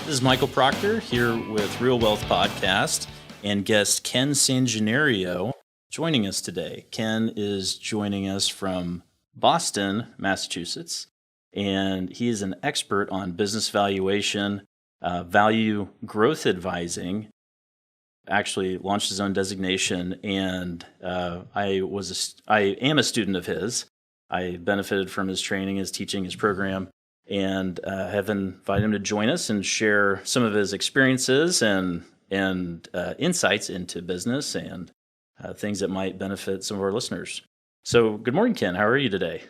This is Michael Proctor here with Real Wealth Podcast and guest Ken Sanginario joining us today. Ken is joining us from Boston, Massachusetts, and he is an expert on business valuation, value growth advising, actually launched his own designation, and I am a student of his. I benefited from his training, his teaching, his program, and have invited him to join us and share some of his experiences and insights into business and things that might benefit some of our listeners. So good morning, Ken. How are you today?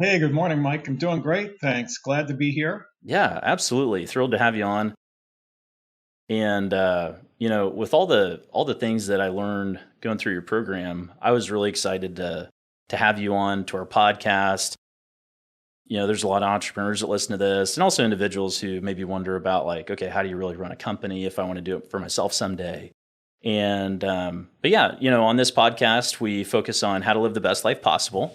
Hey, good morning, Mike. I'm doing great. Thanks. Glad to be here. Yeah, absolutely. Thrilled to have you on. And, with all the things that I learned going through your program, I was really excited to have you on to our podcast. There's a lot of entrepreneurs that listen to this and also individuals who maybe wonder about okay, how do you really run a company if I want to do it for myself someday? And, on this podcast, we focus on how to live the best life possible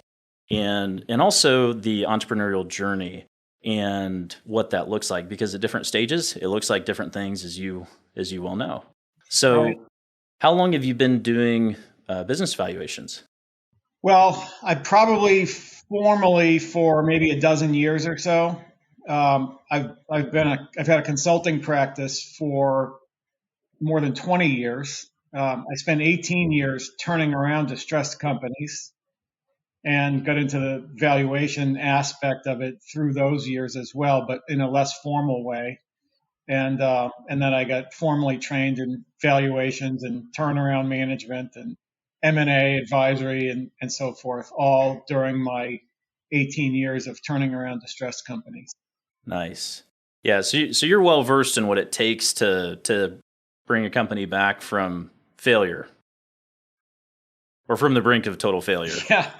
and also the entrepreneurial journey and what that looks like, because at different stages, it looks like different things, as you well know. So Right. How long have you been doing business valuations? Well, I probably formally for maybe a dozen years or so. I've had a consulting practice for more than 20 years. I spent 18 years turning around distressed companies and got into the valuation aspect of it through those years as well, but in a less formal way. And then I got formally trained in valuations and turnaround management and M&A advisory and so forth, all during my 18 years of turning around distressed companies. Nice. Yeah. So you're well versed in what it takes to bring a company back from failure or from the brink of total failure. Yeah.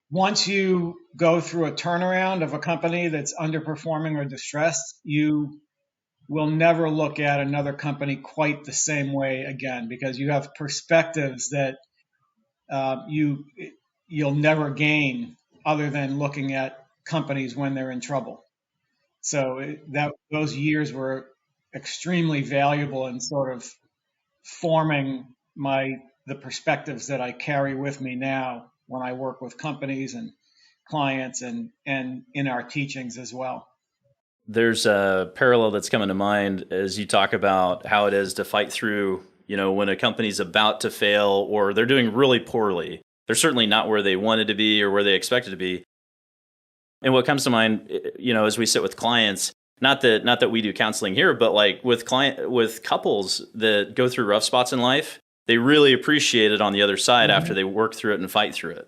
Once you go through a turnaround of a company that's underperforming or distressed, you will never look at another company quite the same way again, because you have perspectives that you'll never gain other than looking at companies when they're in trouble. So those years were extremely valuable in sort of forming the perspectives that I carry with me now when I work with companies and clients and in our teachings as well. There's a parallel that's coming to mind as you talk about how it is to fight through, when a company's about to fail or they're doing really poorly. They're certainly not where they wanted to be or where they expected to be. And what comes to mind, as we sit with clients, not that we do counseling here, but with couples that go through rough spots in life, they really appreciate it on the other side after they work through it and fight through it.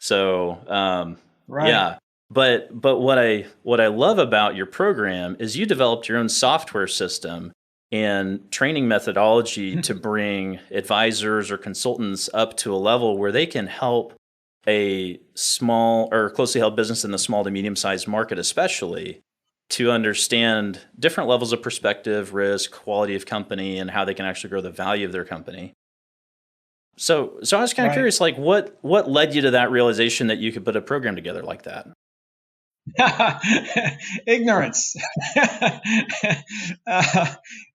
So, Right. Yeah. But what I love about your program is you developed your own software system and training methodology to bring advisors or consultants up to a level where they can help a small or closely held business in the small to medium sized market, especially, to understand different levels of perspective, risk, quality of company, and how they can actually grow the value of their company. So I was kind of curious, what led you to that realization that you could put a program together like that? Ignorance.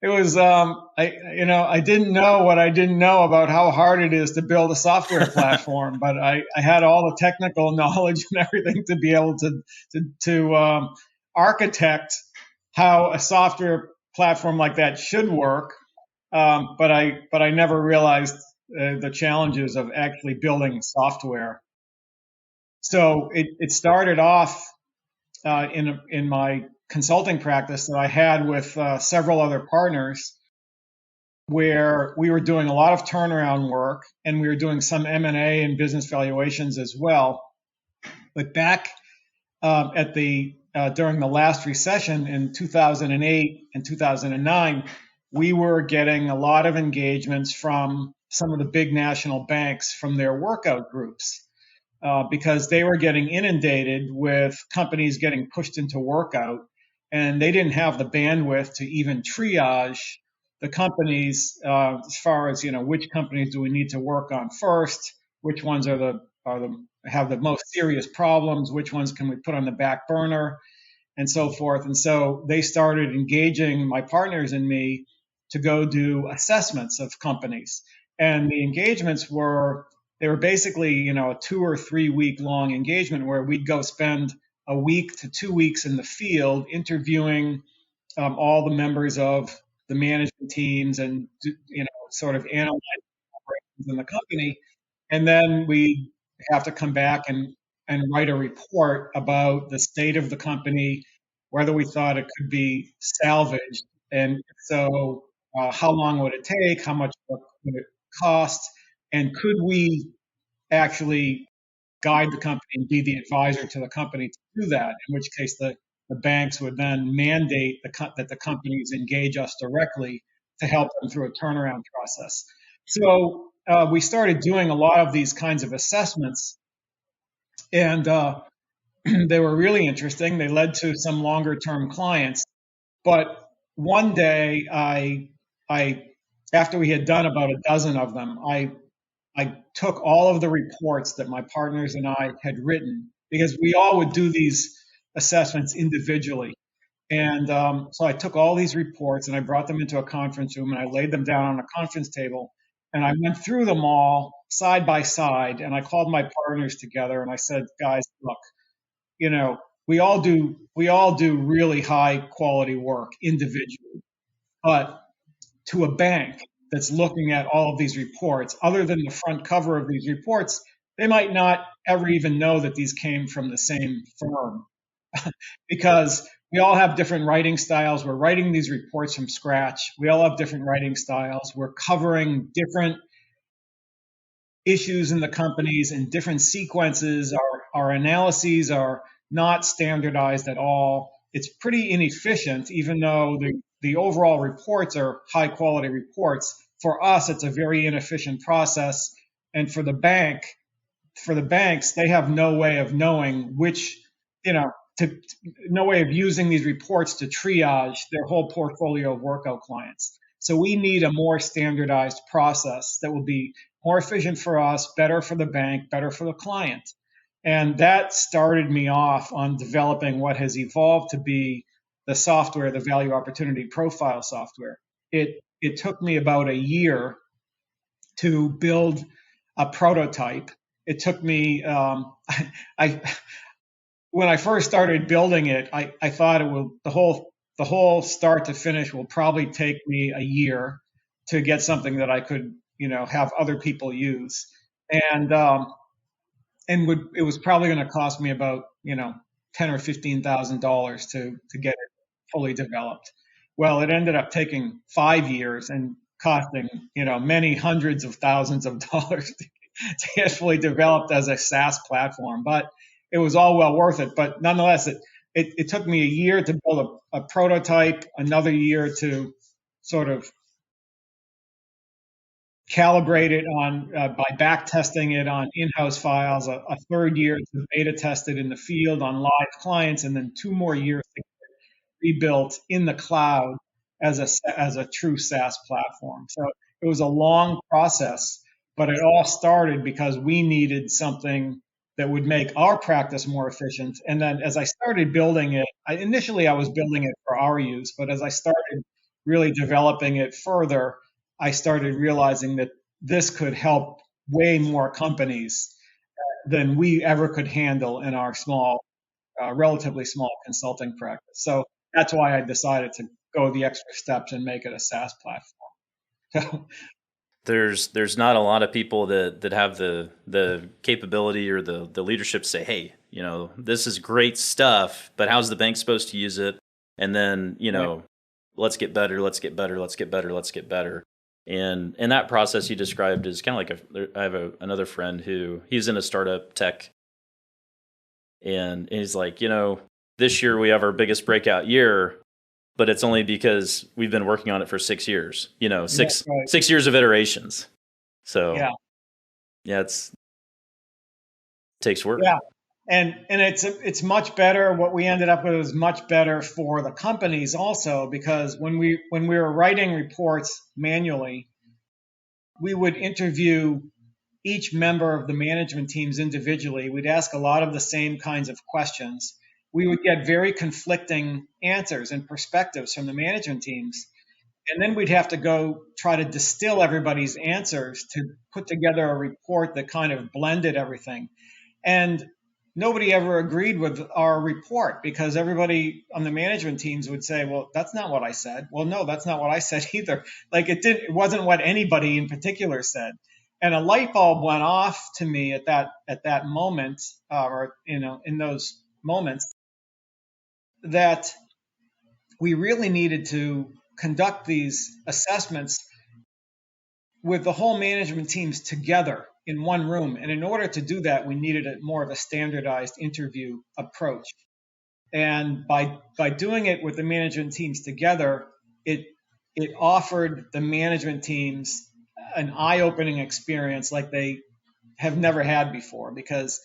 It was, I didn't know what I didn't know about how hard it is to build a software platform, but I had all the technical knowledge and everything to be able to architect how a software platform like that should work. But I never realized the challenges of actually building software. So it started off in my consulting practice that I had with several other partners, where we were doing a lot of turnaround work and we were doing some M&A and business valuations as well. But back during the last recession in 2008 and 2009, we were getting a lot of engagements from some of the big national banks from their workout groups. Because they were getting inundated with companies getting pushed into workout, and they didn't have the bandwidth to even triage the companies as far as which companies do we need to work on first, which ones have the most serious problems, which ones can we put on the back burner, and so forth. And so they started engaging my partners and me to go do assessments of companies. And the engagements they were basically, a 2 or 3 week long engagement where we'd go spend a week to 2 weeks in the field interviewing all the members of the management teams and, sort of analyze operations in the company. And then we have to come back and write a report about the state of the company, whether we thought it could be salvaged, and if so, how long would it take, how much would it cost, and could we actually guide the company and be the advisor to the company to do that, in which case the banks would then mandate that the companies engage us directly to help them through a turnaround process. So we started doing a lot of these kinds of assessments, and they were really interesting. They led to some longer term clients. But one day, after we had done about a dozen of them, I took all of the reports that my partners and I had written, because we all would do these assessments individually. And so I took all these reports and I brought them into a conference room and I laid them down on a conference table and I went through them all side by side and I called my partners together and I said, guys, look, we all do really high quality work individually, but to a bank that's looking at all of these reports, other than the front cover of these reports, they might not ever even know that these came from the same firm because we all have different writing styles. We're writing these reports from scratch. We all have different writing styles. We're covering different issues in the companies in different sequences. Our analyses are not standardized at all. It's pretty inefficient, even though the overall reports are high quality reports. For us, it's a very inefficient process. And for the banks, they have no way of knowing which, no way of using these reports to triage their whole portfolio of workout clients. So we need a more standardized process that will be more efficient for us, better for the bank, better for the client. And that started me off on developing what has evolved to be the software, the Value OpportunityProfile software. It took me about a year to build a prototype. It took me, when I first started building it, I thought the whole start to finish will probably take me a year to get something that I could, have other people use. And it was probably going to cost me about, $10,000 or $15,000 to get it fully developed. Well, it ended up taking 5 years and costing, many hundreds of thousands of dollars to get fully developed as a SaaS platform. But it was all well worth it. But nonetheless, it took me a year to build a prototype, another year to sort of calibrate it by back testing it on in-house files, a third year to beta test it in the field on live clients, and then 2 more years to rebuilt in the cloud as a true SaaS platform. So it was a long process, but it all started because we needed something that would make our practice more efficient. And then as I started building it, initially I was building it for our use, but as I started really developing it further, I started realizing that this could help way more companies than we ever could handle in our relatively small consulting practice. So that's why I decided to go the extra steps and make it a SaaS platform. There's not a lot of people that have the capability or the leadership to say, hey, this is great stuff, but how's the bank supposed to use it? And then, right. Let's get better, let's get better, let's get better, let's get better. And that process you described is kind of like I have another friend who he's in a startup tech, and he's like, this year we have our biggest breakout year, but it's only because we've been working on it for 6 years. Six right. 6 years of iterations. So yeah, it takes work. Yeah. And it's much better. What we ended up with was much better for the companies also, because when we were writing reports manually, we would interview each member of the management teams individually. We'd ask a lot of the same kinds of questions, we would get very conflicting answers and perspectives from the management teams. And then we'd have to go try to distill everybody's answers to put together a report that kind of blended everything. And nobody ever agreed with our report because everybody on the management teams would say, well, that's not what I said. Well, no, that's not what I said either. Like it wasn't what anybody in particular said. And a light bulb went off to me at that moment, in those moments, that we really needed to conduct these assessments with the whole management teams together in one room. And in order to do that, we needed more of a standardized interview approach. And by doing it with the management teams together, it offered the management teams an eye-opening experience like they have never had before, because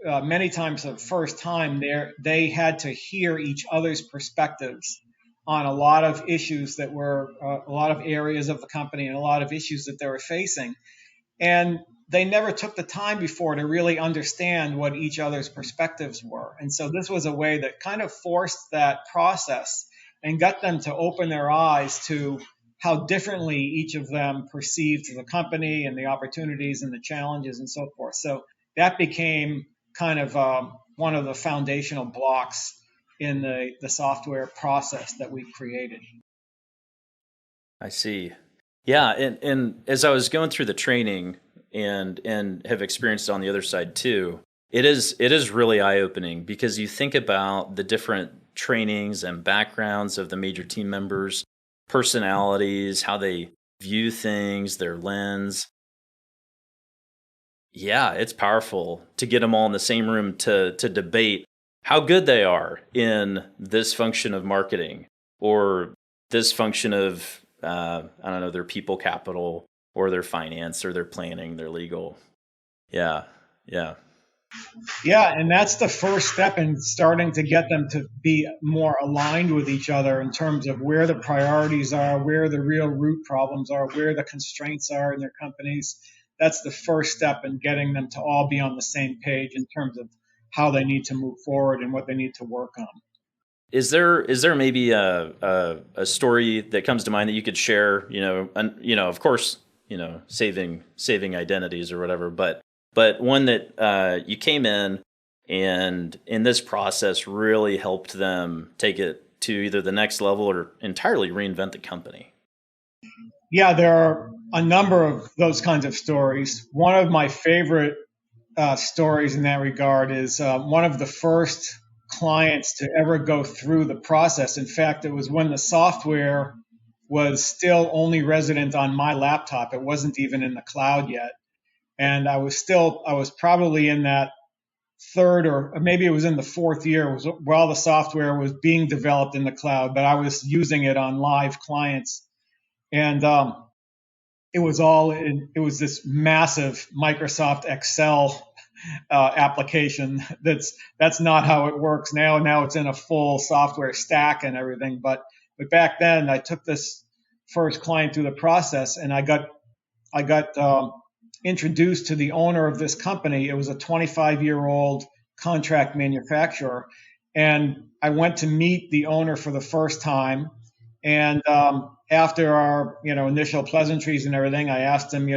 many times for the first time they had to hear each other's perspectives on a lot of issues that were a lot of areas of the company and a lot of issues that they were facing. And they never took the time before to really understand what each other's perspectives were. And so this was a way that kind of forced that process and got them to open their eyes to how differently each of them perceived the company and the opportunities and the challenges and so forth. So that became kind of one of the foundational blocks in the software process that we created. I see. Yeah, and as I was going through the training and have experienced it on the other side too, it is really eye-opening, because you think about the different trainings and backgrounds of the major team members, personalities, how they view things, their lens. Yeah, it's powerful to get them all in the same room to debate how good they are in this function of marketing or this function of, I don't know, their people capital or their finance or their planning, their legal. Yeah. Yeah, and that's the first step in starting to get them to be more aligned with each other in terms of where the priorities are, where the real root problems are, where the constraints are in their companies. That's the first step in getting them to all be on the same page in terms of how they need to move forward and what they need to work on. Is there maybe a story that comes to mind that you could share? Of course, saving identities or whatever, but one that you came in and in this process really helped them take it to either the next level or entirely reinvent the company. Yeah, there are a number of those kinds of stories. One of my favorite stories in that regard is one of the first clients to ever go through the process. In fact, it was when the software was still only resident on my laptop. It wasn't even in the cloud yet. And I was probably in that third or maybe it was in the fourth year while the software was being developed in the cloud, but I was using it on live clients. And it was this massive Microsoft Excel application. That's not how it works now. Now it's in a full software stack and everything. But back then, I took this first client through the process, and I got introduced to the owner of this company. It was a 25-year-old contract manufacturer, and I went to meet the owner for the first time. And after our initial pleasantries and everything, I asked him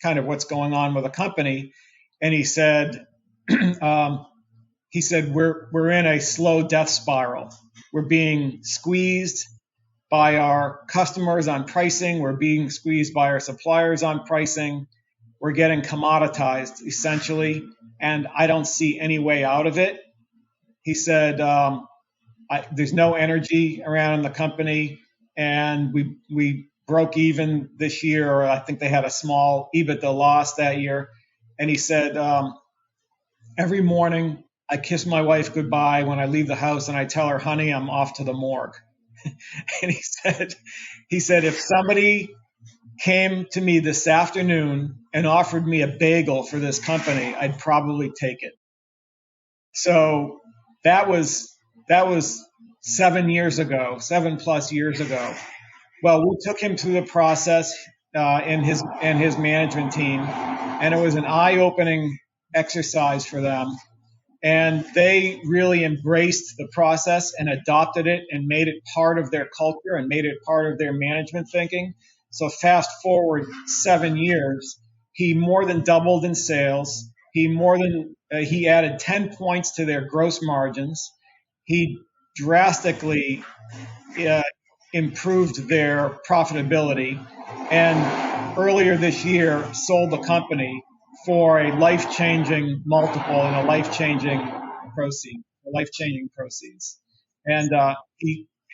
kind of what's going on with the company, and he said we're in a slow death spiral. We're being squeezed by our customers on pricing. We're being squeezed by our suppliers on pricing. We're getting commoditized essentially, and I don't see any way out of it. He said there's no energy around in the company, and we broke even this year, or I think they had a small EBITDA loss that year. And he said, every morning I kiss my wife goodbye when I leave the house, and I tell her, honey, I'm off to the morgue. And he said, if somebody came to me this afternoon and offered me a bagel for this company, I'd probably take it. So that was 7 years ago, 7+ years ago. Well, we took him through the process and his management team, and it was an eye-opening exercise for them. And they really embraced the process and adopted it and made it part of their culture and made it part of their management thinking. So fast forward 7 years, he more than doubled in sales. He added 10 points to their gross margins. He drastically uh, improved their profitability, and earlier this year sold the company for a life-changing multiple and a life-changing proceeds. And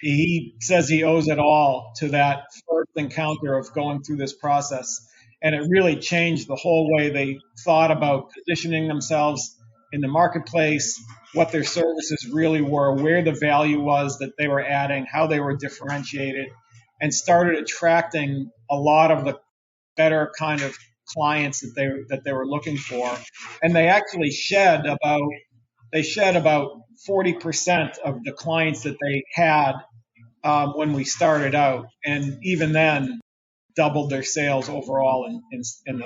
he says he owes it all to that first encounter of going through this process. And it really changed the whole way they thought about positioning themselves in the marketplace, what their services really were, where the value was that they were adding, how they were differentiated, and started attracting a lot of the better kind of clients that they were looking for. And they actually shed about 40% of the clients that they had when we started out, and even then doubled their sales overall in the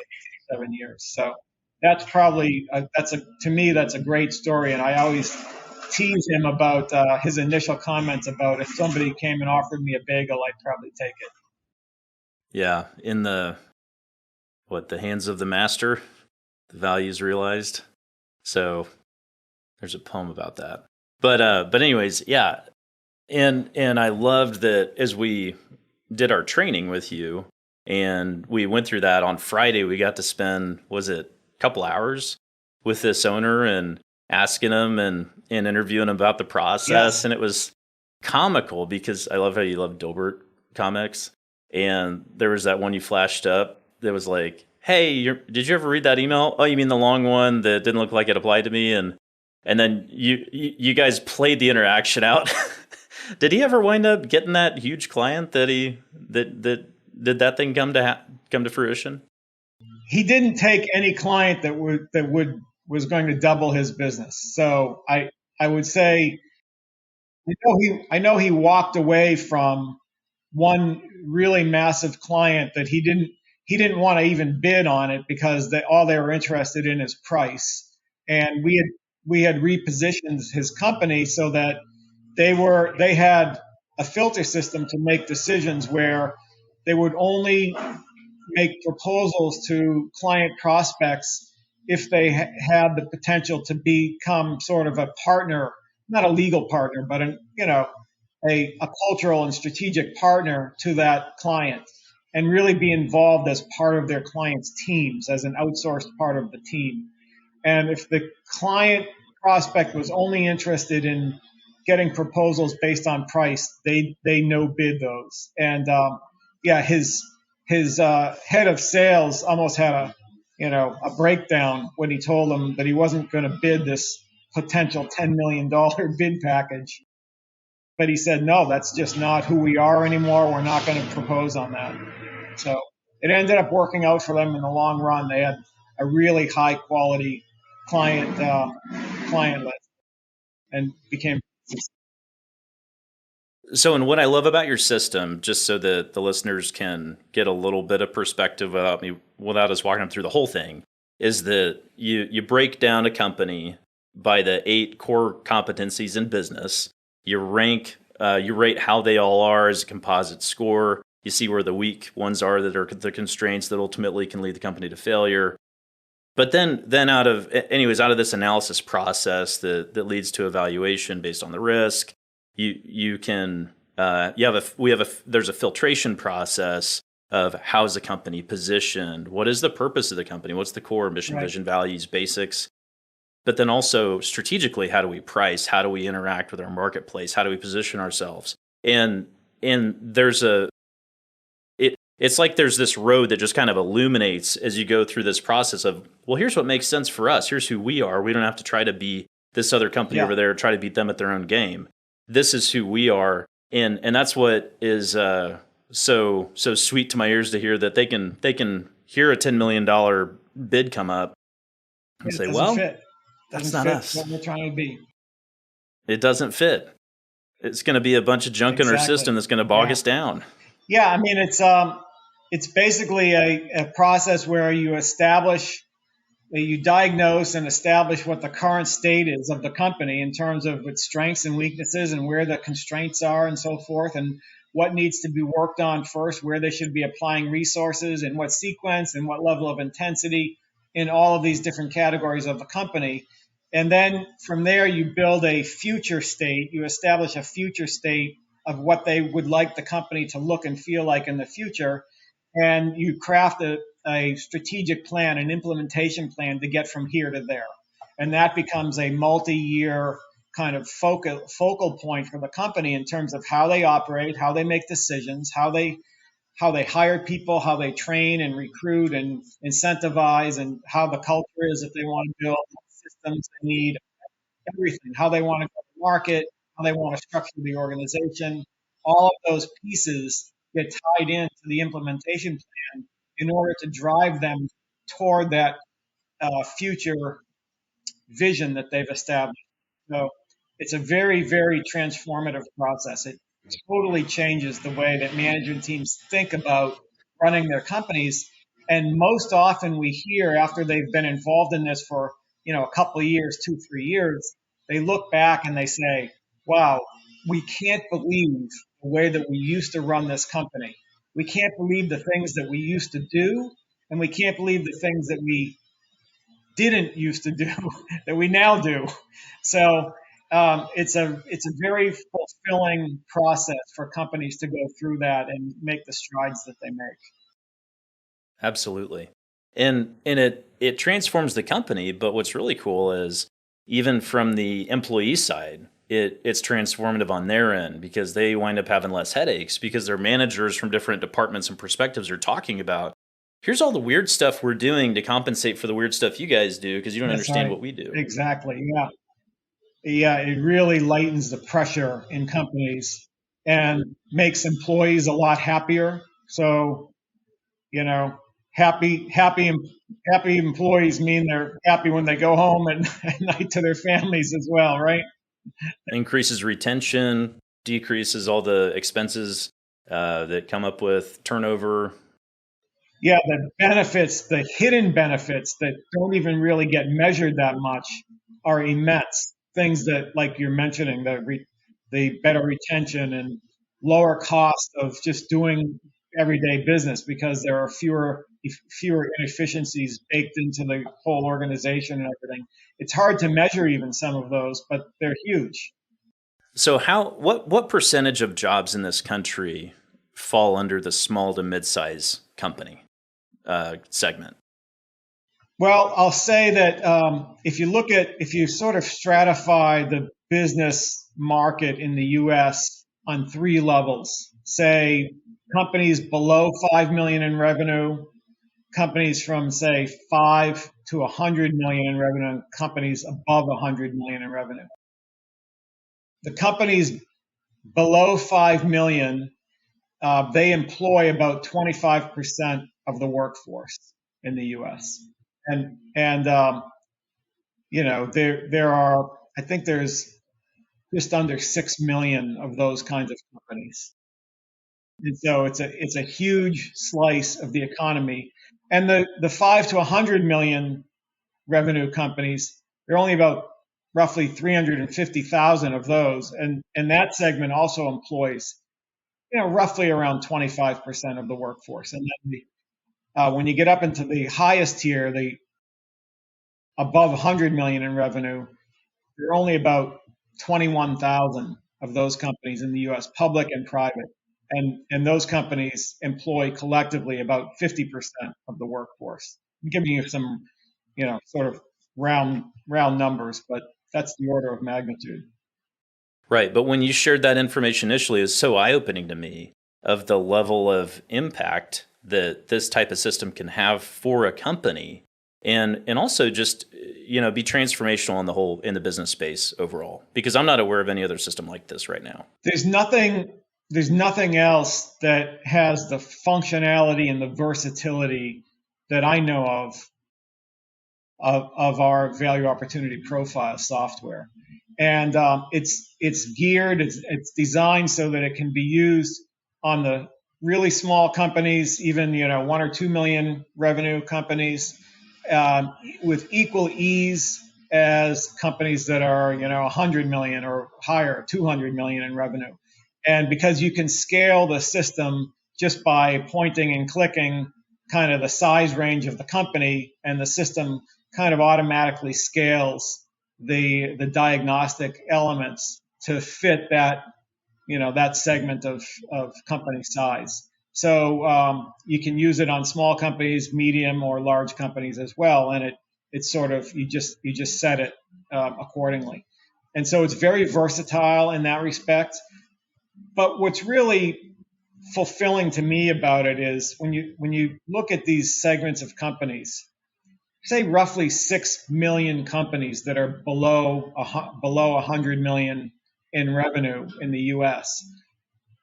7 years. So that's probably to me that's a great story, and I always tease him about his initial comments about if somebody came and offered me a bagel, I'd probably take it. Yeah, in the hands of the master, the value is realized. So there's a poem about that. But anyways, yeah. And I loved that as we did our training with you and we went through that on Friday, we got to spend, was it a couple hours with this owner and asking him and interviewing him about the process. Yes. And it was comical because I love how you love Dilbert comics. And there was that one you flashed up that was like, hey, did you ever read that email? Oh, you mean the long one that didn't look like it applied to me? And then you guys played the interaction out. Did he ever wind up getting that huge client that did that thing come to fruition? He didn't take any client that was going to double his business. So I would say I know he walked away from one really massive client that he didn't want to even bid on it because all they were interested in is price. And we had repositioned his company so that they had a filter system to make decisions where they would only make proposals to client prospects if they had the potential to become sort of a partner, not a legal partner, but a cultural and strategic partner to that client, and really be involved as part of their client's teams, as an outsourced part of the team. And if the client prospect was only interested in getting proposals based on price, they no bid those. And his head of sales almost had a breakdown when he told them that he wasn't going to bid this potential $10 million bid package. But he said, no, that's just not who we are anymore. We're not going to propose on that. So it ended up working out for them in the long run. They had a really high quality client list and became. So, and what I love about your system, just so that the listeners can get a little bit of perspective without us walking them through the whole thing, is that you break down a company by the 8 core competencies in business. You rank, you rate how they all are as a composite score. You see where the weak ones are that are the constraints that ultimately can lead the company to failure. But then out of this analysis process that leads to evaluation based on the risk, there's a filtration process of how is the company positioned, what is the purpose of the company, what's the core mission, vision, values, basics. But then also strategically, how do we price? How do we interact with our marketplace? How do we position ourselves? And it's like there's this road that just kind of illuminates as you go through this process of, well, here's what makes sense for us. Here's who we are. We don't have to try to be this other company over there, try to beat them at their own game. This is who we are. And that's what is so sweet to my ears to hear, that they can hear a $10 million bid come up and say, well, that's not us. What we're trying to be. It doesn't fit. It's going to be a bunch of junk in our system that's going to bog us down. Yeah, I mean, it's basically a process where you establish you diagnose and establish what the current state is of the company in terms of its strengths and weaknesses and where the constraints are and so forth, and what needs to be worked on first, where they should be applying resources, in what sequence and what level of intensity in all of these different categories of the company. And then from there, you build a future state, you establish a future state of what they would like the company to look and feel like in the future. And you craft a strategic plan, an implementation plan to get from here to there. And that becomes a multi-year kind of focal point for the company in terms of how they operate, how they make decisions, how they hire people, how they train and recruit and incentivize, and how the culture is if they want to build systems they need, everything, how they want to go to market, how they want to structure the organization. All of those pieces get tied into the implementation plan in order to drive them toward that future vision that they've established. So it's a very, very transformative process. It totally changes the way that management teams think about running their companies. And most often we hear after they've been involved in this for, a couple of years, 2, 3 years, they look back and they say, wow, we can't believe the way that we used to run this company. We can't believe the things that we used to do, and we can't believe the things that we didn't used to do that we now do. So it's a very fulfilling process for companies to go through that and make the strides that they make. Absolutely. And it transforms the company, but what's really cool is even from the employee side, it's transformative on their end because they wind up having less headaches because their managers from different departments and perspectives are talking about, here's all the weird stuff we're doing to compensate for the weird stuff you guys do because you don't understand what we do. Exactly. Yeah. Yeah, it really lightens the pressure in companies and makes employees a lot happier. So, happy employees mean they're happy when they go home and at night to their families as well, right? Increases retention, decreases all the expenses that come up with turnover. Yeah, the benefits, the hidden benefits that don't even really get measured that much are immense. Things that, like you're mentioning, the better retention and lower cost of just doing everyday business because there are fewer inefficiencies baked into the whole organization and everything. It's hard to measure even some of those, but they're huge. So what percentage of jobs in this country fall under the small to mid-size company segment? Well, I'll say that if you sort of stratify the business market in the U.S. on 3 levels, say companies below 5 million in revenue, companies from say 5 to 100 million in revenue, and companies above 100 million in revenue. The companies below 5 million, they employ about 25% of the workforce in the U.S. And there are, I think there's just under 6 million of those kinds of companies. And so it's a huge slice of the economy. And the 5 to 100 million revenue companies, there are only about roughly 350,000 of those. And that segment also employs, roughly around 25% of the workforce. And then when you get up into the highest tier, the above 100 million in revenue, there are only about 21,000 of those companies in the U.S., public and private. And those companies employ collectively about 50% of the workforce. I'm giving you some, sort of round numbers, but that's the order of magnitude. Right. But when you shared that information initially, it was so eye-opening to me of the level of impact that this type of system can have for a company and also just, be transformational in the business space overall, because I'm not aware of any other system like this right now. There's nothing else that has the functionality and the versatility that I know of our value opportunity profile software. And it's geared, it's designed so that it can be used on the really small companies, even 1 or 2 million revenue companies, with equal ease as companies that are, 100 million or higher, 200 million in revenue. And because you can scale the system just by pointing and clicking kind of the size range of the company, and the system kind of automatically scales the diagnostic elements to fit that, that segment of company size. So you can use it on small companies, medium or large companies as well, and it's sort of you just set it accordingly. And so it's very versatile in that respect. But what's really fulfilling to me about it is when you look at these segments of companies, say roughly 6 million companies that are below 100 million in revenue in the US,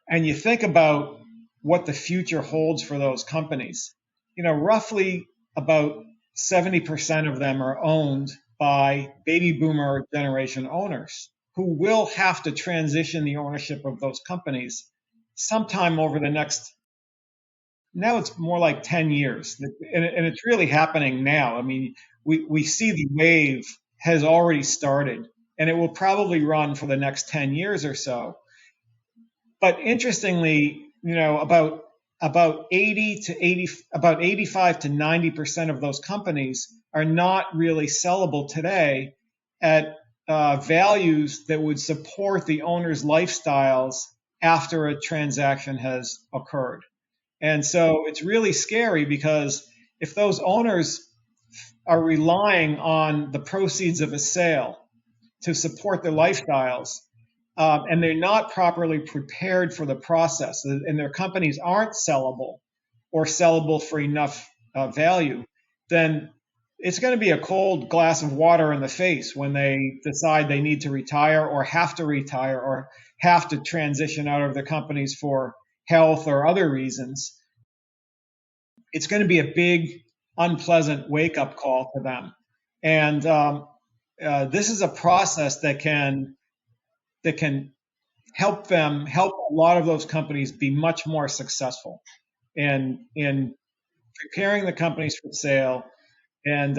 and you think about what the future holds for those companies, roughly about 70% of them are owned by baby boomer generation owners who will have to transition the ownership of those companies sometime over the next, now it's more like 10 years. And it's really happening now. I mean, we see the wave has already started, and it will probably run for the next 10 years or so. But interestingly, about 85 to 90% of those companies are not really sellable today at values that would support the owner's lifestyles after a transaction has occurred. And so it's really scary, because if those owners are relying on the proceeds of a sale to support their lifestyles, and they're not properly prepared for the process, and their companies aren't sellable or sellable for enough value, then it's going to be a cold glass of water in the face when they decide they need to retire or have to transition out of their companies for health or other reasons. It's going to be a big, unpleasant wake-up call to them. And this is a process that can help a lot of those companies be much more successful in preparing the companies for sale, and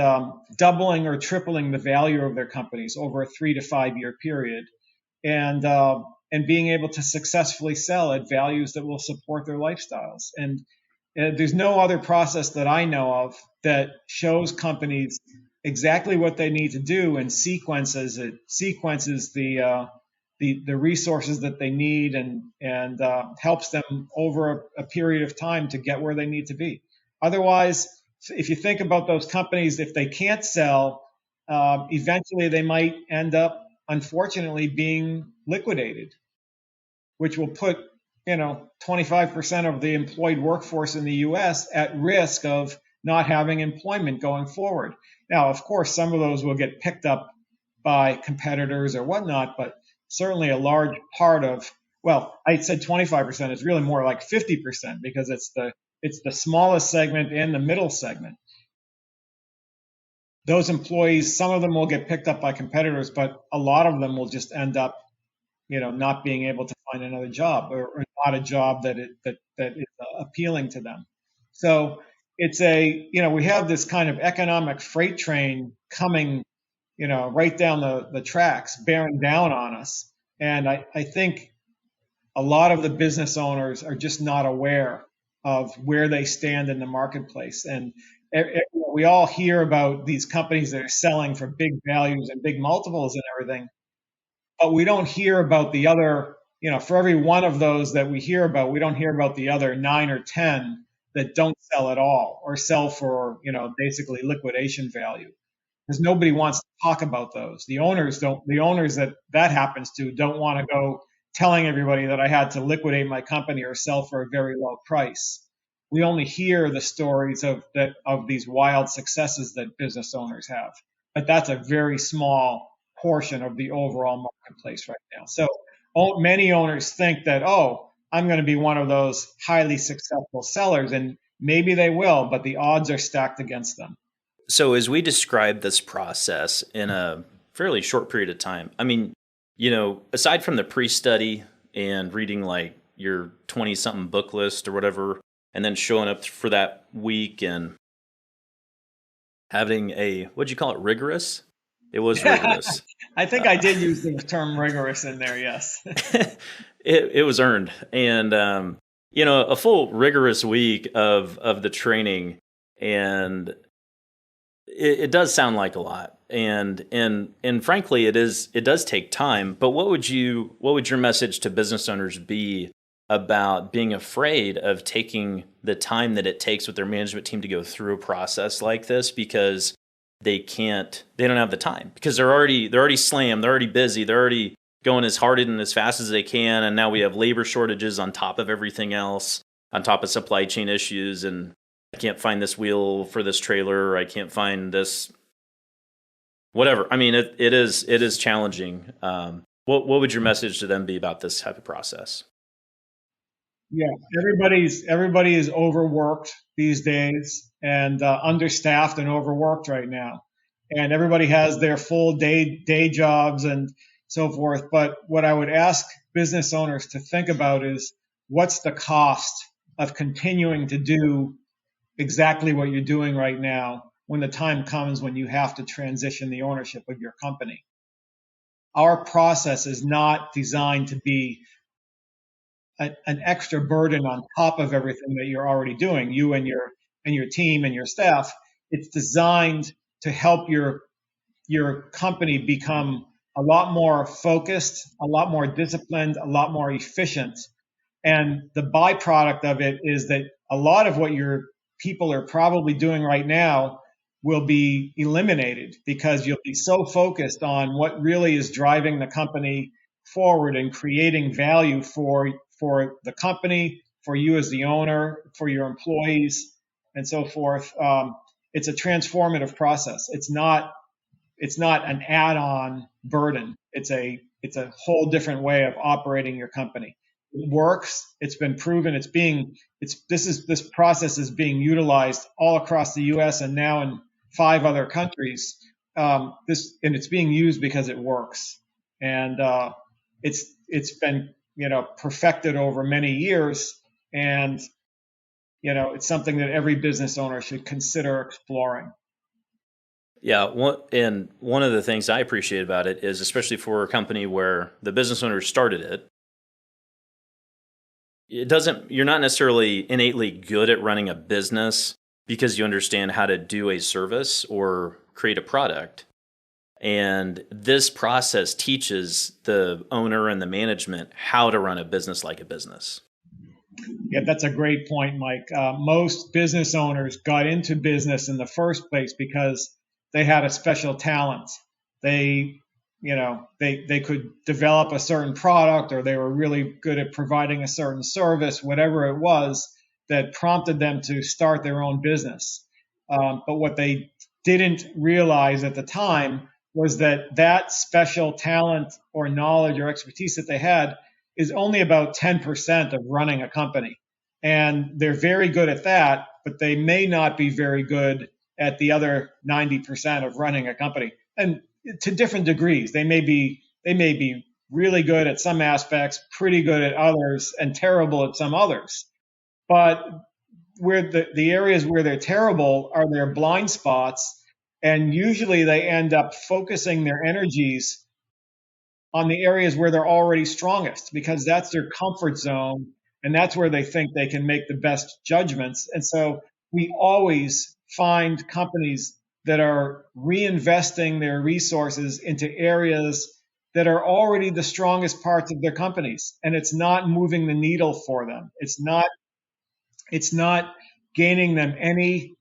doubling or tripling the value of their companies over a 3 to 5 year period, and being able to successfully sell at values that will support their lifestyles. And there's no other process that I know of that shows companies exactly what they need to do and sequences the resources that they need, and helps them over a period of time to get where they need to be. Otherwise, if you think about those companies, if they can't sell, eventually they might end up, unfortunately, being liquidated, which will put 25% of the employed workforce in the U.S. at risk of not having employment going forward. Now, of course, some of those will get picked up by competitors or whatnot, but certainly a large part of, well, I said 25%, it's really more like 50%, because it's the smallest segment and the middle segment. Those employees, some of them will get picked up by competitors, but a lot of them will just end up, not being able to find another job, or not a job that is appealing to them. So it's we have this kind of economic freight train coming, right down the tracks, bearing down on us. And I think a lot of the business owners are just not aware of where they stand in the marketplace. And we all hear about these companies that are selling for big values and big multiples and everything, but we don't hear about the other, for every one of those that we hear about, we don't hear about the other 9 or 10 that don't sell at all, or sell for, basically liquidation value. Because nobody wants to talk about those. The owners that happens to don't want to go telling everybody that I had to liquidate my company or sell for a very low price. We only hear the stories of these wild successes that business owners have, but that's a very small portion of the overall marketplace right now. So many owners think that, I'm going to be one of those highly successful sellers, and maybe they will, but the odds are stacked against them. So as we describe this process in a fairly short period of time, I mean, aside from the pre-study and reading like your 20-something book list or whatever, and then showing up for that week, and having what'd you call it? Rigorous? It was rigorous. I think I did use the term rigorous in there. Yes. It was earned. And, a full rigorous week of the training, and it does sound like a lot. And frankly, it does take time. But what would your message to business owners be about being afraid of taking the time that it takes with their management team to go through a process like this, because they don't have the time, because they're already slammed, they're already busy, they're already going as hard and as fast as they can, and now we have labor shortages on top of everything else, on top of supply chain issues, and I can't find this wheel for this trailer, or I can't find this whatever. I mean, it is challenging. What would your message to them be about this type of process? Yeah, everybody is overworked these days, and understaffed and overworked right now. And everybody has their full day jobs and so forth. But what I would ask business owners to think about is, what's the cost of continuing to do exactly what you're doing right now when the time comes when you have to transition the ownership of your company? Our process is not designed to be an extra burden on top of everything that you're already doing, you and your team and your staff. It's designed to help your company become a lot more focused, a lot more disciplined, a lot more efficient. And the byproduct of it is that a lot of what your people are probably doing right now will be eliminated, because you'll be so focused on what really is driving the company forward and creating value for the company, for you as the owner, for your employees, and so forth. It's a transformative process. It's not an add-on burden. It's a whole different way of operating your company. It works. It's been proven. This process is being utilized all across the U.S. and now in 5 other countries. And it's being used because it works. And it's been perfected over many years, and it's something that every business owner should consider exploring. Yeah, one of the things I appreciate about it is, especially for a company where the business owner started it, you're not necessarily innately good at running a business because you understand how to do a service or create a product. And this process teaches the owner and the management how to run a business like a business. Yeah, that's a great point, Mike. Most business owners got into business in the first place because they had a special talent. They could develop a certain product, or they were really good at providing a certain service, whatever it was that prompted them to start their own business. But what they didn't realize at the time was that special talent or knowledge or expertise that they had is only about 10% of running a company. And they're very good at that, but they may not be very good at the other 90% of running a company. And to different degrees, they may be really good at some aspects, pretty good at others, and terrible at some others. But where the areas where they're terrible are their blind spots, and usually they end up focusing their energies on the areas where they're already strongest, because that's their comfort zone, and that's where they think they can make the best judgments. And so we always find companies that are reinvesting their resources into areas that are already the strongest parts of their companies, and it's not moving the needle for them. It's not gaining them any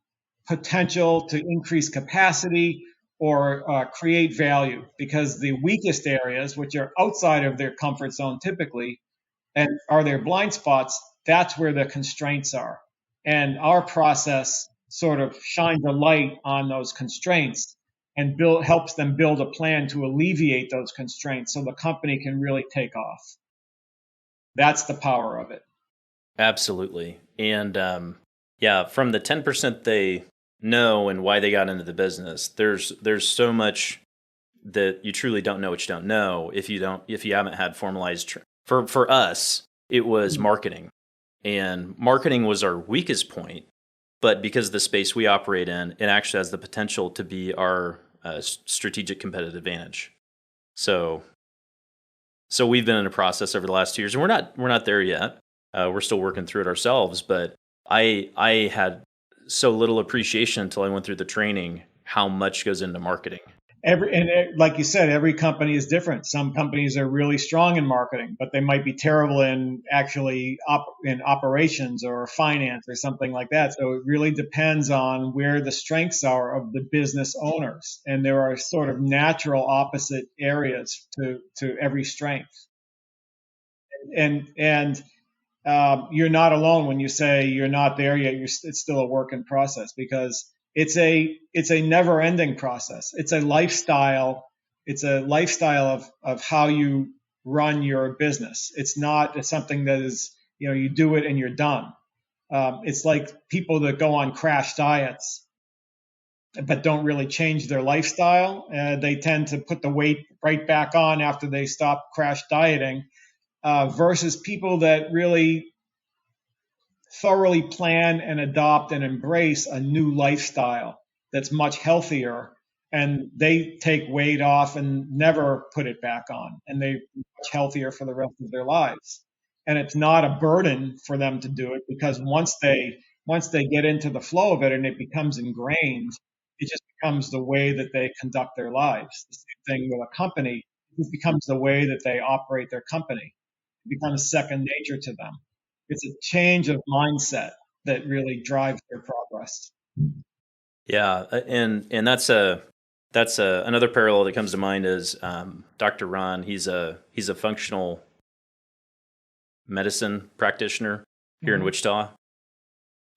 potential to increase capacity or create value, because the weakest areas, which are outside of their comfort zone typically, and are their blind spots, that's where the constraints are. And our process sort of shines a light on those constraints and helps them build a plan to alleviate those constraints so the company can really take off. That's the power of it. Absolutely. And from the 10% they know and why they got into the business, there's so much that you truly don't know what you don't know if you haven't had formalized for us, it was marketing. And marketing was our weakest point, but because of the space we operate in, it actually has the potential to be our strategic competitive advantage. So we've been in a process over the last 2 years, and we're not there yet. We're still working through it ourselves. But I had so little appreciation until I went through the training how much goes into marketing. Like you said, every company is different. Some companies are really strong in marketing, but they might be terrible in actually in operations or finance or something like that. So it really depends on where the strengths are of the business owners. And there are sort of natural opposite areas to every strength. And you're not alone when you say you're not there yet. It's still a work in process, because it's a never-ending process. It's a lifestyle. It's a lifestyle of how you run your business. It's not something that is, you do it and you're done. It's like people that go on crash diets but don't really change their lifestyle. They tend to put the weight right back on after they stop crash dieting, versus people that really thoroughly plan and adopt and embrace a new lifestyle that's much healthier, and they take weight off and never put it back on, and they're much healthier for the rest of their lives. And it's not a burden for them to do it, because once they get into the flow of it and it becomes ingrained, it just becomes the way that they conduct their lives. The same thing with a company. It becomes the way that they operate their company. It becomes second nature to them. It's a change of mindset that really drives their progress. Yeah, and that's another parallel that comes to mind is Dr. Ron. He's a functional medicine practitioner here in Wichita,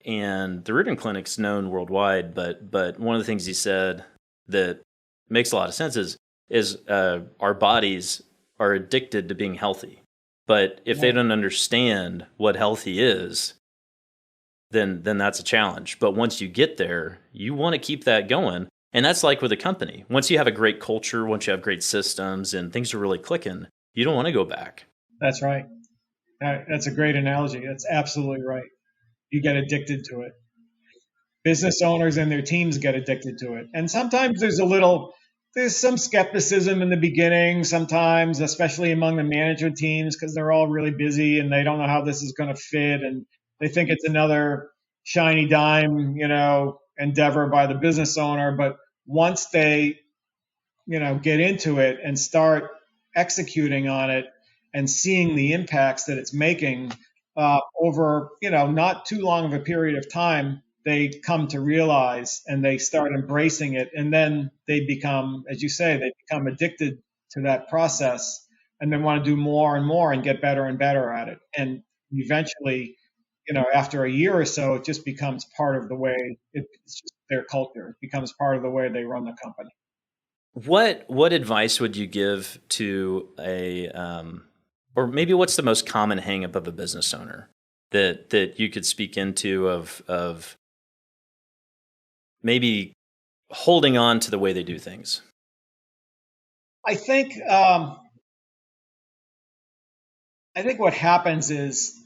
and the Riordan Clinic's known worldwide. But one of the things he said that makes a lot of sense is our bodies are addicted to being healthy. But if they don't understand what healthy is, then that's a challenge. But once you get there, you want to keep that going. And that's like with a company. Once you have a great culture, once you have great systems and things are really clicking, you don't want to go back. That's right. That's a great analogy. That's absolutely right. You get addicted to it. Business owners and their teams get addicted to it. And sometimes there's some skepticism in the beginning, sometimes, especially among the management teams, because they're all really busy and they don't know how this is going to fit. And they think it's another shiny dime, endeavor by the business owner. But once they, get into it and start executing on it and seeing the impacts that it's making over, not too long of a period of time, they come to realize and they start embracing it. And then they become, as you say, they become addicted to that process, and they want to do more and more and get better and better at it. And eventually, after a year or so, it just becomes part of the way it's just their culture. It becomes part of the way they run the company. What advice would you give to or maybe what's the most common hangup of a business owner that you could speak into of maybe holding on to the way they do things? I think what happens is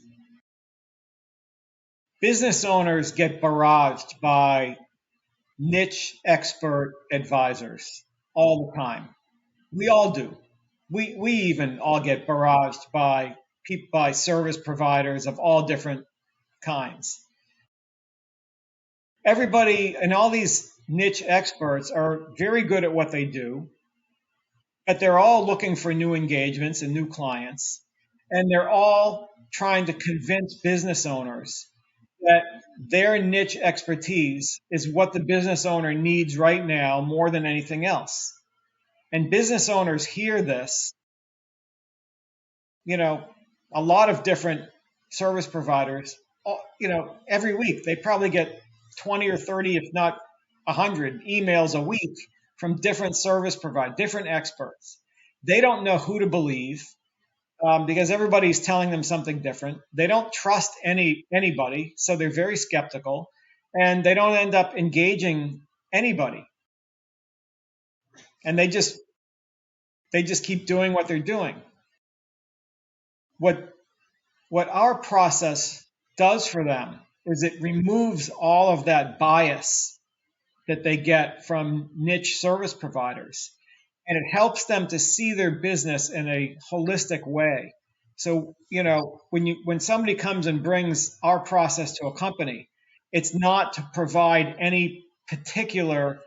business owners get barraged by niche expert advisors all the time. We all do. We even all get barraged by service providers of all different kinds. Everybody and all these niche experts are very good at what they do, but they're all looking for new engagements and new clients. And they're all trying to convince business owners that their niche expertise is what the business owner needs right now more than anything else. And business owners hear this, a lot of different service providers, every week. They probably get 20 or 30, if not 100 emails a week from different service providers, different experts. They don't know who to believe because everybody's telling them something different. They don't trust anybody, so they're very skeptical, and they don't end up engaging anybody. And they just keep doing what they're doing. What our process does for them is it removes all of that bias that they get from niche service providers. And it helps them to see their business in a holistic way. So, when somebody comes and brings our process to a company, it's not to provide any particular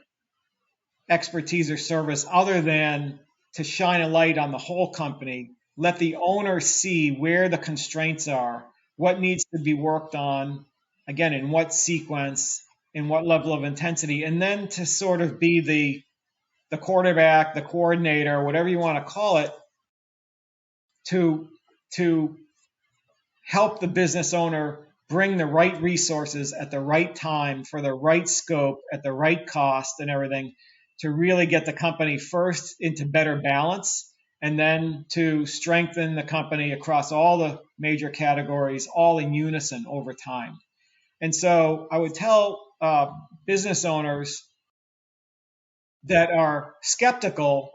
expertise or service other than to shine a light on the whole company, let the owner see where the constraints are, what needs to be worked on, again, in what sequence, in what level of intensity, and then to sort of be the quarterback, the coordinator, whatever you want to call it, to help the business owner bring the right resources at the right time for the right scope at the right cost and everything to really get the company first into better balance, and then to strengthen the company across all the major categories, all in unison over time. And so I would tell business owners that are skeptical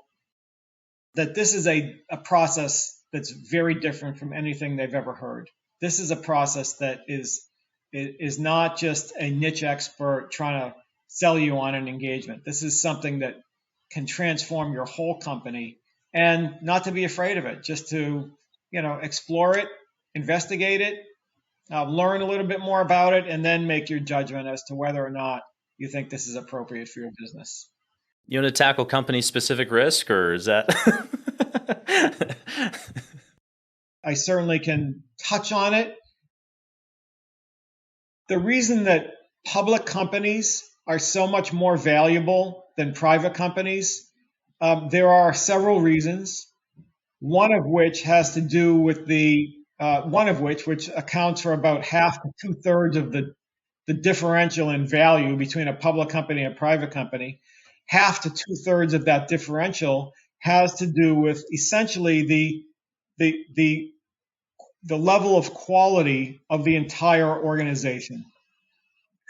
that this is a process that's very different from anything they've ever heard. This is a process that is not just a niche expert trying to sell you on an engagement. This is something that can transform your whole company, and not to be afraid of it, just to explore it, investigate it, learn a little bit more about it, and then make your judgment as to whether or not you think this is appropriate for your business. You want to tackle company specific risk, or is that? I certainly can touch on it. The reason that public companies are so much more valuable than private companies, there are several reasons. One of which has to do with which accounts for about half to 2/3 of the differential in value between a public company and a private company. Half to 2/3 of that differential has to do with essentially the level of quality of the entire organization,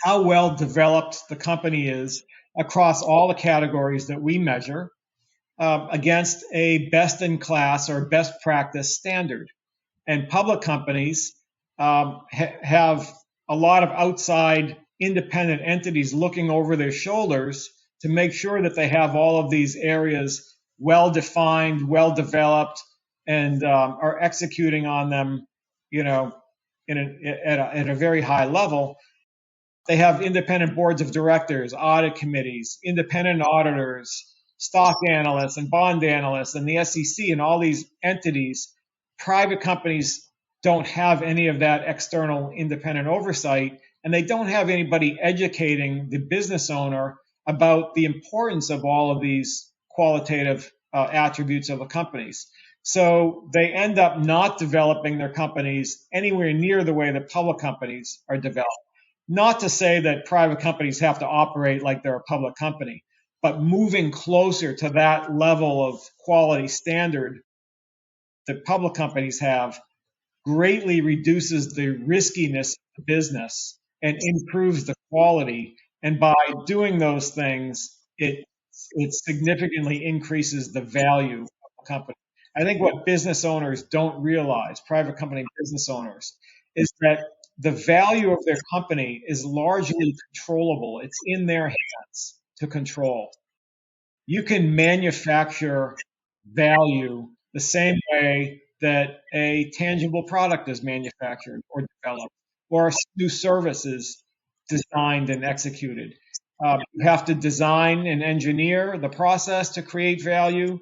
how well developed the company is across all the categories that we measure against a best-in-class or best practice standard. And public companies have a lot of outside independent entities looking over their shoulders to make sure that they have all of these areas well-defined, well-developed, and are executing on them, at a very high level. They have independent boards of directors, audit committees, independent auditors, stock analysts and bond analysts, and the SEC, and all these entities. Private companies don't have any of that external independent oversight, and they don't have anybody educating the business owner about the importance of all of these qualitative attributes of the companies. So they end up not developing their companies anywhere near the way that public companies are developed. Not to say that private companies have to operate like they're a public company, but moving closer to that level of quality standard that public companies have greatly reduces the riskiness of the business and improves the quality. And by doing those things, it significantly increases the value of the company. I think what business owners don't realize, private company business owners, is that the value of their company is largely controllable. It's in their hands to control. You can manufacture value the same way that a tangible product is manufactured or developed, or a new service is designed and executed. You have to design and engineer the process to create value.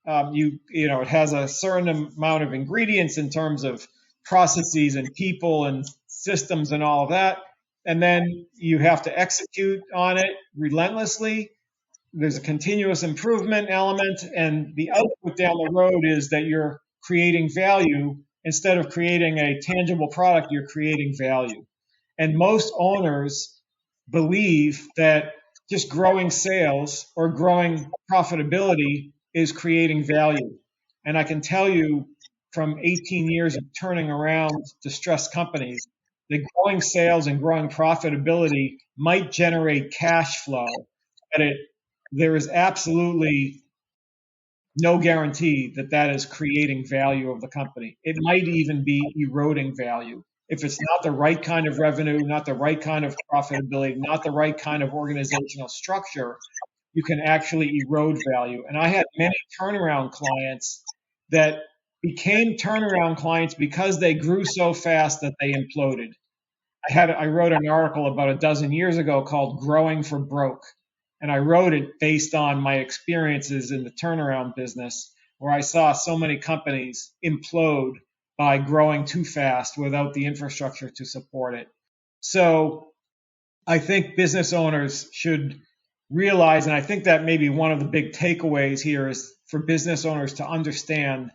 It has a certain amount of ingredients in terms of processes and people and systems and all of that. And then you have to execute on it relentlessly. There's a continuous improvement element, and the output down the road is that you're creating value. Instead of creating a tangible product, you're creating value. And most owners believe that just growing sales or growing profitability is creating value. And I can tell you from 18 years of turning around distressed companies that growing sales and growing profitability might generate cash flow, but there is absolutely no guarantee that that is creating value of the company. It might even be eroding value. if it's not the right kind of revenue, not the right kind of profitability, not the right kind of organizational structure, you can actually erode value. And I had many turnaround clients that became turnaround clients because they grew so fast that they imploded. I wrote an article about a dozen years ago called Growing for Broke. And I wrote it based on my experiences in the turnaround business, where I saw so many companies implode by growing too fast without the infrastructure to support it. So I think business owners should realize, and I think that maybe one of the big takeaways here is for business owners to understand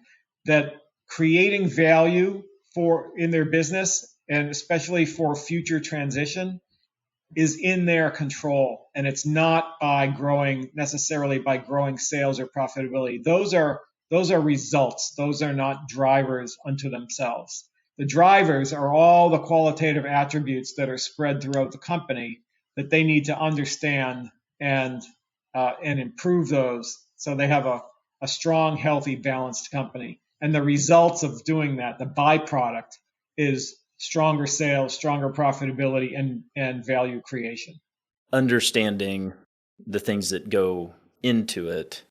that creating value in their business, and especially for future transition, is in their control, and it's not by necessarily by growing sales or profitability. Those are results. Those are not drivers unto themselves. The drivers are all the qualitative attributes that are spread throughout the company that they need to understand and improve those so they have a strong, healthy, balanced company. And the results of doing that, the byproduct, is stronger sales, stronger profitability, and value creation. Understanding the things that go into it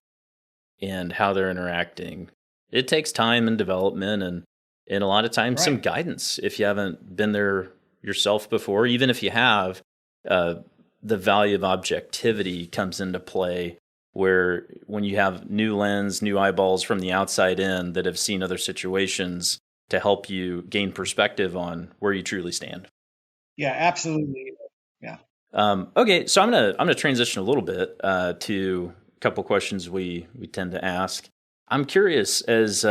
and how they're interacting. It takes time and development and a lot of times some guidance if you haven't been there yourself before. Even if you have, the value of objectivity comes into play, where when you have new lens, new eyeballs from the outside in that have seen other situations to help you gain perspective on where you truly stand. Yeah, absolutely. Yeah. Okay, so I'm gonna transition a little bit to a couple questions we tend to ask. I'm curious, as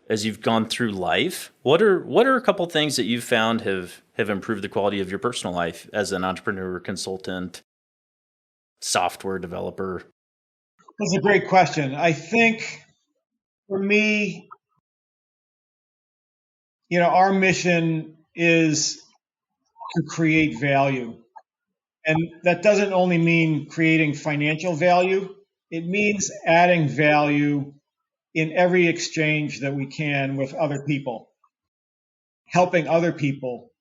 you've gone through life, what are a couple things that you've found have improved the quality of your personal life as an entrepreneur, consultant, software developer? That's a great question. I think for me, our mission is to create value. And that doesn't only mean creating financial value. It means adding value in every exchange that we can with other people, helping other people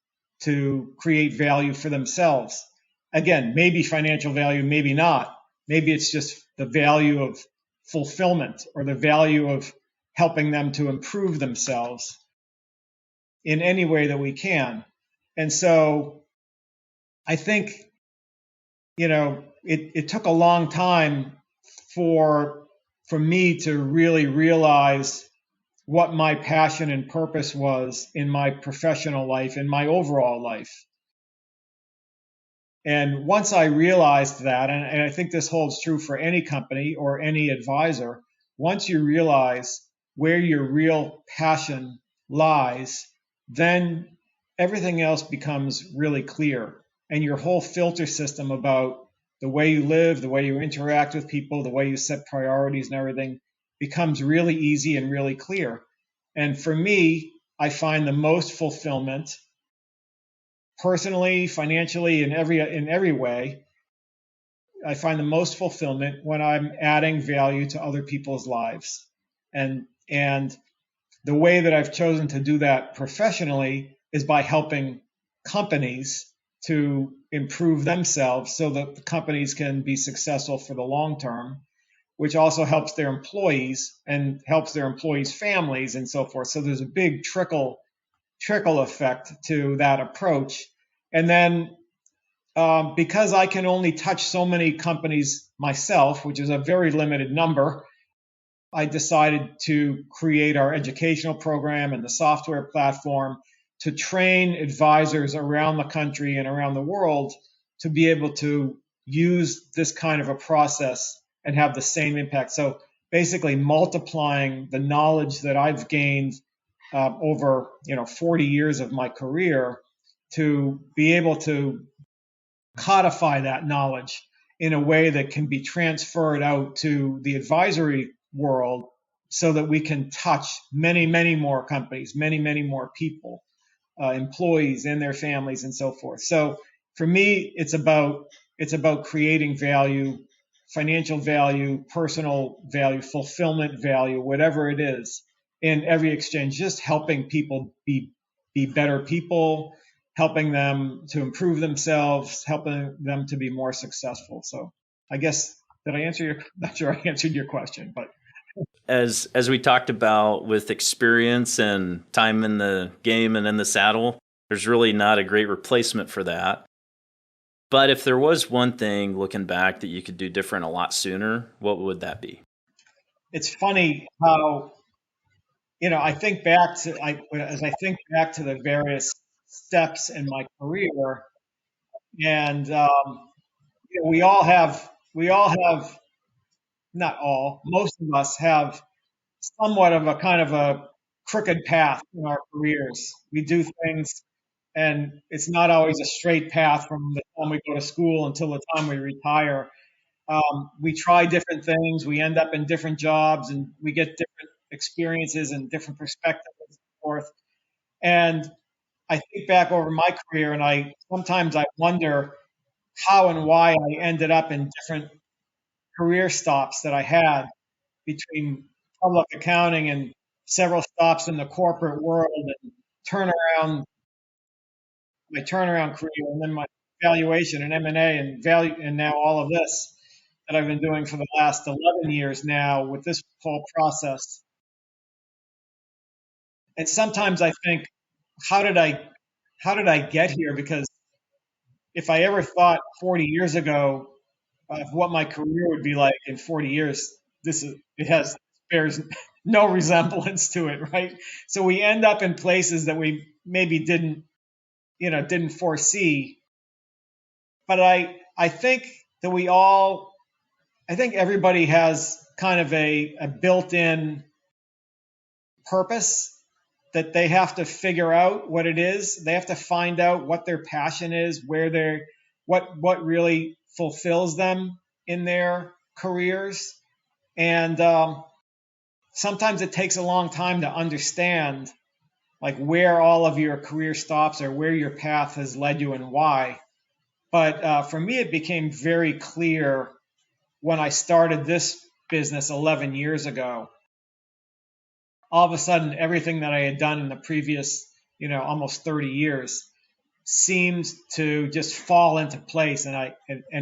to create value for themselves. Again, maybe financial value, maybe not. Maybe it's just the value of fulfillment or the value of helping them to improve themselves in any way that we can. And so I think, it took a long time for me to really realize what my passion and purpose was in my professional life, in my overall life. And once I realized that, and I think this holds true for any company or any advisor, once you realize where your real passion lies, then everything else becomes really clear. And your whole filter system about the way you live, the way you interact with people, the way you set priorities and everything becomes really easy and really clear. And for me, I find the most fulfillment personally, financially, in every way. I find the most fulfillment when I'm adding value to other people's lives. And the way that I've chosen to do that professionally is by helping companies to improve themselves so that the companies can be successful for the long term, which also helps their employees and helps their employees' families and so forth. So there's a big trickle effect to that approach. And then because I can only touch so many companies myself, which is a very limited number, I decided to create our educational program and the software platform to train advisors around the country and around the world to be able to use this kind of a process and have the same impact. So basically multiplying the knowledge that I've gained over 40 years of my career to be able to codify that knowledge in a way that can be transferred out to the advisory world so that we can touch many, many more companies, many, many more people, employees and their families and so forth. So for me, it's about creating value, financial value, personal value, fulfillment value, whatever it is, in every exchange, just helping people be be better people, helping them to improve themselves, helping them to be more successful. So I guess, did I answer your, not sure I answered your question, but. As we talked about with experience and time in the game and in the saddle, there's really not a great replacement for that. But if there was one thing looking back that you could do different a lot sooner, what would that be? It's funny how, I think back to, as I think back to the various steps in my career, and we all have, not all, most of us have somewhat of a kind of a crooked path in our careers. We do things, and it's not always a straight path from the time we go to school until the time we retire. We try different things. We end up in different jobs, and we get different experiences and different perspectives and so forth. And I think back over my career, and sometimes I wonder how and why I ended up in different career stops that I had between public accounting and several stops in the corporate world, and turnaround my turnaround career, and then my valuation and M&A and value, and now all of this that I've been doing for the last 11 years now with this whole process. And sometimes I think, how did I get here? Because if I ever thought 40 years ago of what my career would be like in 40 years, bears no resemblance to it, right? So we end up in places that we maybe didn't foresee. But I think that I think everybody has kind of a built-in purpose that they have to figure out what it is. They have to find out what their passion is, what really fulfills them in their careers. And sometimes it takes a long time to understand like where all of your career stops or where your path has led you and why. But for me, it became very clear when I started this business 11 years ago. All of a sudden, everything that I had done in the previous, almost 30 years seemed to just fall into place, and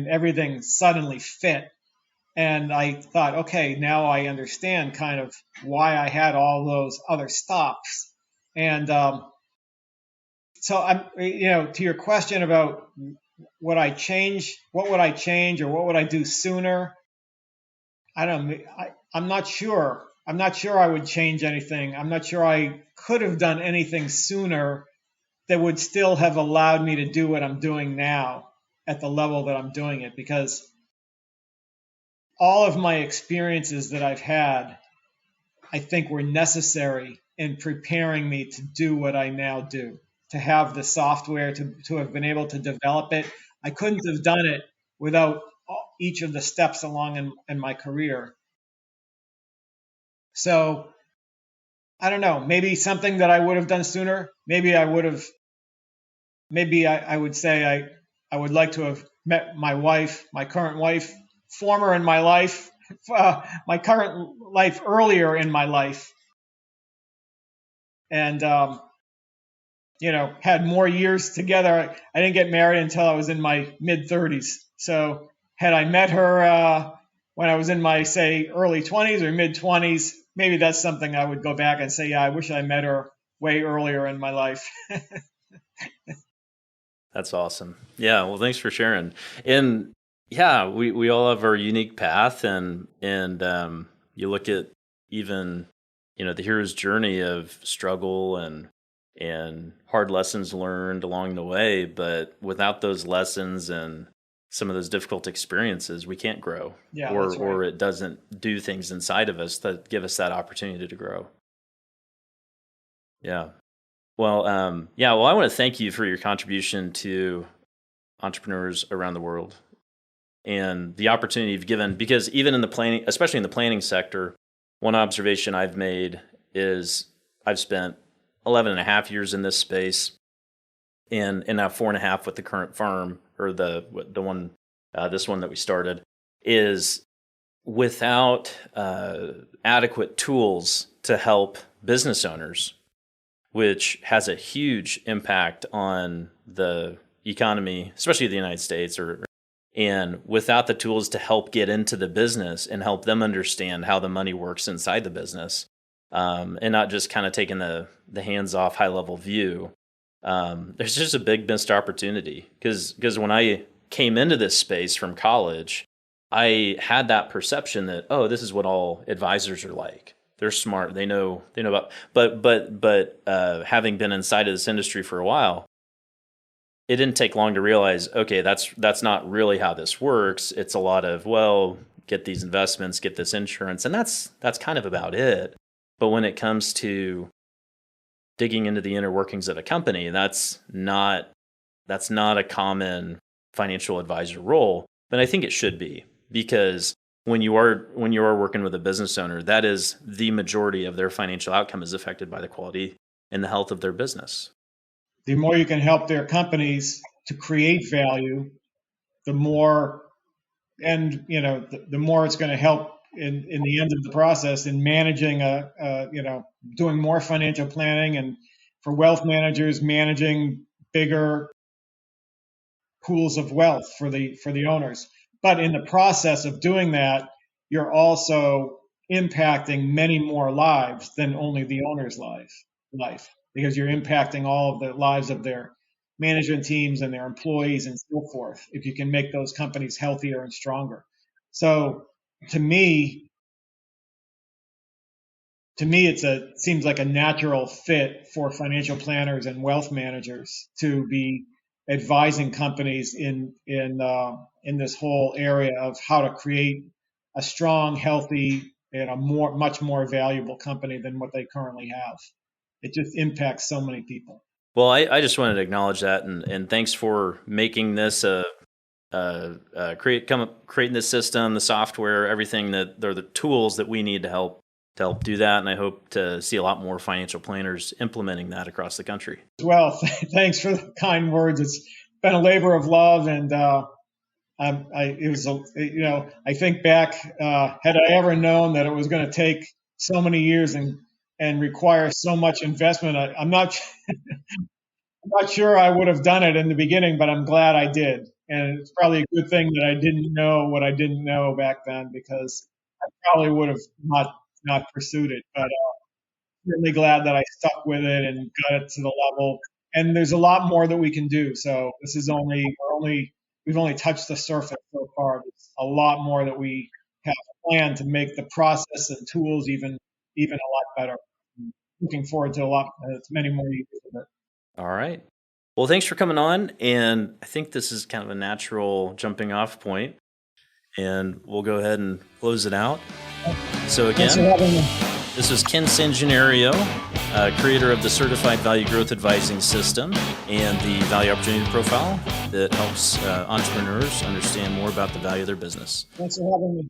everything suddenly fit. And I thought, okay, now I understand kind of why I had all those other stops. And so I'm, to your question about what would I change, or what would I do sooner? I'm not sure. I'm not sure I would change anything. I'm not sure I could have done anything sooner that would still have allowed me to do what I'm doing now at the level that I'm doing it, because all of my experiences that I've had, I think were necessary in preparing me to do what I now do, to have the software, to have been able to develop it. I couldn't have done it without each of the steps along in my career. So I don't know, maybe something that I would have done sooner. Maybe I would say I would like to have met my wife, my current wife, former in my life, my current life earlier in my life. And, had more years together. I didn't get married until I was in my mid-30s. So had I met her when I was in my, say, early 20s or mid-20s, maybe that's something I would go back and say, yeah, I wish I met her way earlier in my life. That's awesome. Yeah, well, thanks for sharing. And yeah, we all have our unique path, and you look at even the hero's journey of struggle and hard lessons learned along the way. But without those lessons and some of those difficult experiences, we can't grow, Yeah, or that's right. or it doesn't do things inside of us that give us that opportunity to grow. Yeah. Well, I want to thank you for your contribution to entrepreneurs around the world and the opportunity you've given, because even in the planning, especially in the planning sector, one observation I've made is I've spent 11 and a half years in this space, and now 4.5 with the current firm, or the one, this one that we started, is without adequate tools to help business owners which has a huge impact on the economy, especially the United States, and without the tools to help get into the business and help them understand how the money works inside the business, and not just kind of taking the hands-off high-level view, there's just a big missed opportunity. Because when I came into this space from college, I had that perception that, oh, this is what all advisors are like. They're smart. They know about. But having been inside of this industry for a while, it didn't take long to realize, okay, that's not really how this works. It's a lot of, well, get these investments, get this insurance, and that's kind of about it. But when it comes to digging into the inner workings of a company, that's not a common financial advisor role. But I think it should be, because when you are working with a business owner, that is the majority of their financial outcome is affected by the quality and the health of their business. The more you can help their companies to create value, the more, and the more it's going to help in the end of the process in managing doing more financial planning, and for wealth managers, managing bigger pools of wealth for the owners. But in the process of doing that, you're also impacting many more lives than only the owner's life, because you're impacting all of the lives of their management teams and their employees and so forth, if you can make those companies healthier and stronger. So to me, it seems like a natural fit for financial planners and wealth managers to be advising companies in this whole area of how to create a strong, healthy, and much more valuable company than what they currently have. It just impacts so many people. Well, I just wanted to acknowledge that, and thanks for making this creating this system, the software, everything that they're the tools that we need to help do that. And I hope to see a lot more financial planners implementing that across the country. Well, thanks for the kind words. It's been a labor of love, and I think back, had I ever known that it was going to take so many years and require so much investment, I'm not sure I would have done it in the beginning, but I'm glad I did. And it's probably a good thing that I didn't know what I didn't know back then, because I probably would have not pursued it. But really glad that I stuck with it and got it to the level. And there's a lot more that we can do. So this is we've only touched the surface so far. There's a lot more that we have planned to make the process and tools even a lot better. I'm looking forward to many more years of it. All right. Well, thanks for coming on. And I think this is kind of a natural jumping off point. And we'll go ahead and close it out. So again, thanks for having me. This is Ken Sanginario, creator of the Certified Value Growth Advising System and the Value Opportunity Profile that helps entrepreneurs understand more about the value of their business. Thanks for having me.